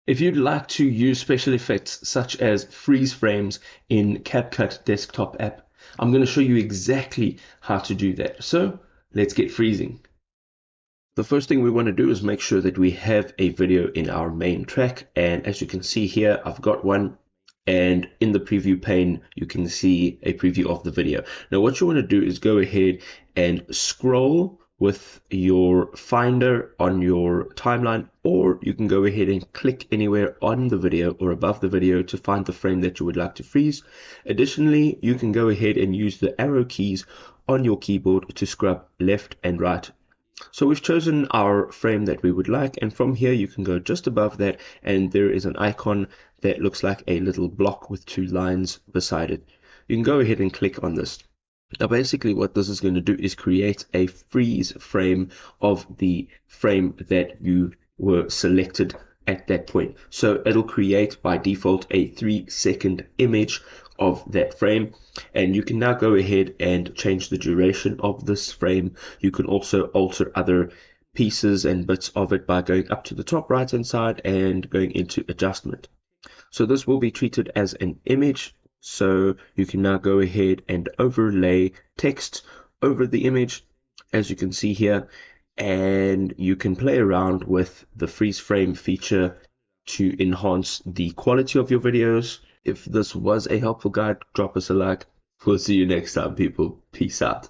If you'd like to use special effects such as freeze frames in CapCut desktop app, I'm going to show you exactly how to do that. So let's get freezing. The first thing we want to do is make sure that we have a video in our main track. And as you can see here, I've got one. And in the preview pane, you can see a preview of the video. Now, what you want to do is go ahead and scroll with your finder on your timeline, or you can go ahead and click anywhere on the video or above the video to find the frame that you would like to freeze. Additionally, you can go ahead and use the arrow keys on your keyboard to scrub left and right. So we've chosen our frame that we would like, and from here you can go just above that and there is an icon that looks like a little block with two lines beside it. You can go ahead and click on this. Now basically what this is going to do is create a freeze frame of the frame that you were selected at that point. So it'll create by default a 3-second image of that frame, and you can now go ahead and change the duration of this frame. You can also alter other pieces and bits of it by going up to the top right hand side and going into adjustment. So this will be treated as an image, so you can now go ahead and overlay text over the image, as you can see here, and you can play around with the freeze frame feature to enhance the quality of your videos. If this was a helpful guide, drop us a like. We'll see you next time, people. Peace out.